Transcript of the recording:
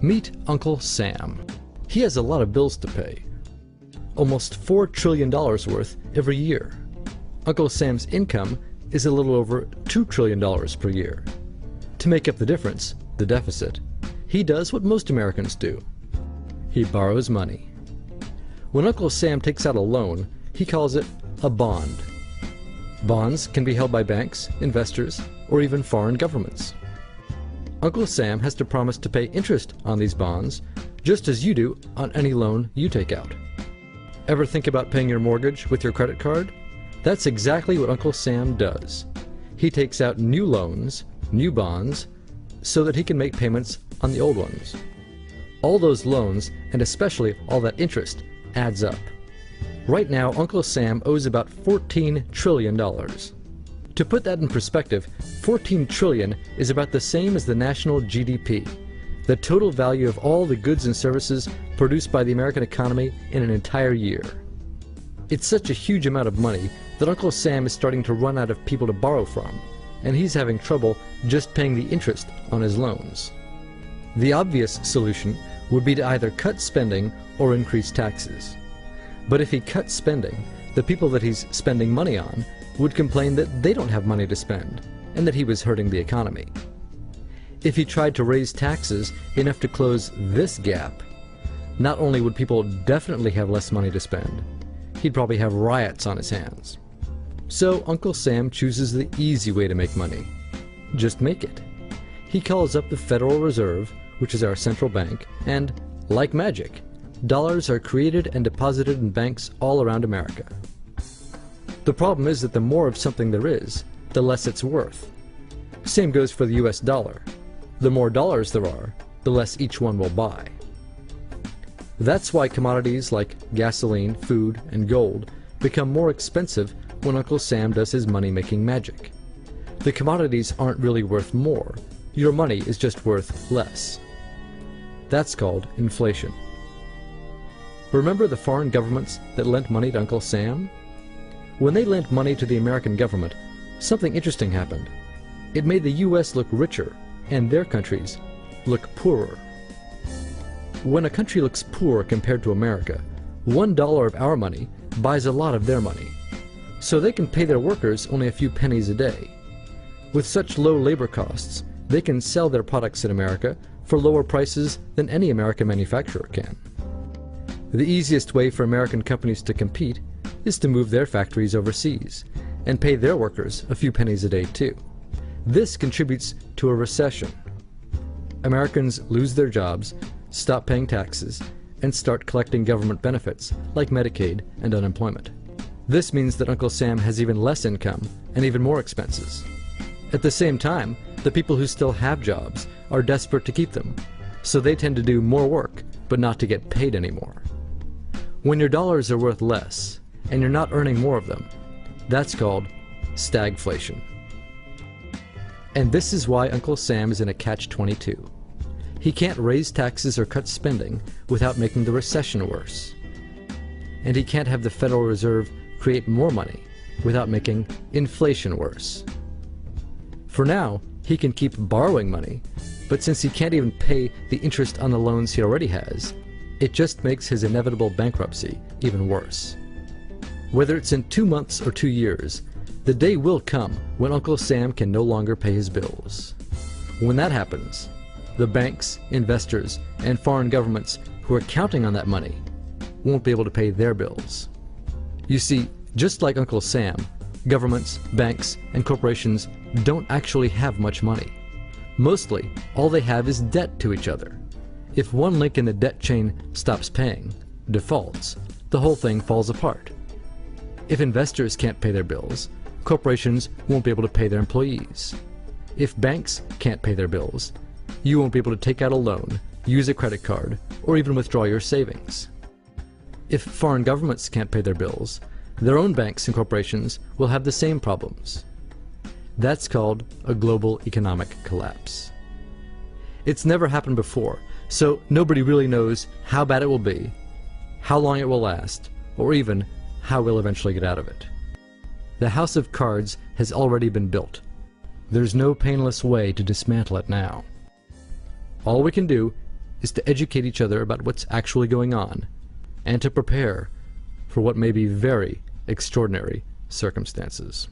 Meet Uncle Sam. He has a lot of bills to pay. Almost $4 trillion worth every year. Uncle Sam's income is a little over $2 trillion per year. To make up the difference, the deficit, he does what most Americans do. He borrows money. When Uncle Sam takes out a loan, he calls it a bond. Bonds can be held by banks, investors, or even foreign governments. Uncle Sam has to promise to pay interest on these bonds, just as you do on any loan you take out. Ever think about paying your mortgage with your credit card? That's exactly what Uncle Sam does. He takes out new loans, new bonds, so that he can make payments on the old ones. All those loans, and especially all that interest, adds up. Right now, Uncle Sam owes about $14 trillion. To put that in perspective, 14 trillion is about the same as the national GDP, the total value of all the goods and services produced by the American economy in an entire year. It's such a huge amount of money that Uncle Sam is starting to run out of people to borrow from, and he's having trouble just paying the interest on his loans. The obvious solution would be to either cut spending or increase taxes. But if he cuts spending, the people that he's spending money on would complain that they don't have money to spend, and that he was hurting the economy. If he tried to raise taxes enough to close this gap, not only would people definitely have less money to spend, he'd probably have riots on his hands. So Uncle Sam chooses the easy way to make money. Just make it. He calls up the Federal Reserve, which is our central bank, and, like magic, dollars are created and deposited in banks all around America. The problem is that the more of something there is, the less it's worth. Same goes for the US dollar. The more dollars there are, the less each one will buy. That's why commodities like gasoline, food, and gold become more expensive when Uncle Sam does his money-making magic. The commodities aren't really worth more. Your money is just worth less. That's called inflation. Remember the foreign governments that lent money to Uncle Sam? When they lent money to the American government, something interesting happened. It made the US look richer, and their countries look poorer. When a country looks poor compared to America, $1 of our money buys a lot of their money. So they can pay their workers only a few pennies a day. With such low labor costs, they can sell their products in America for lower prices than any American manufacturer can. The easiest way for American companies to compete is to move their factories overseas and pay their workers a few pennies a day too. This contributes to a recession. Americans lose their jobs, stop paying taxes, and start collecting government benefits like Medicaid and unemployment. This means that Uncle Sam has even less income and even more expenses. At the same time, the people who still have jobs are desperate to keep them, so they tend to do more work but not to get paid anymore. When your dollars are worth less and you're not earning more of them, that's called stagflation. And this is why Uncle Sam is in a catch-22. He can't raise taxes or cut spending without making the recession worse. And he can't have the Federal Reserve create more money without making inflation worse. For now, he can keep borrowing money, but since he can't even pay the interest on the loans he already has, it just makes his inevitable bankruptcy even worse. Whether it's in 2 months or 2 years, the day will come when Uncle Sam can no longer pay his bills. When that happens, the banks, investors, and foreign governments who are counting on that money won't be able to pay their bills. You see, just like Uncle Sam, governments, banks, and corporations don't actually have much money. Mostly, all they have is debt to each other. If one link in the debt chain stops paying, defaults, the whole thing falls apart. If investors can't pay their bills, corporations won't be able to pay their employees. If banks can't pay their bills, you won't be able to take out a loan, use a credit card, or even withdraw your savings. If foreign governments can't pay their bills, their own banks and corporations will have the same problems. That's called a global economic collapse. It's never happened before, so nobody really knows how bad it will be, how long it will last, or even how we'll eventually get out of it. The house of cards has already been built. There's no painless way to dismantle it now. All we can do is to educate each other about what's actually going on, and to prepare for what may be very extraordinary circumstances.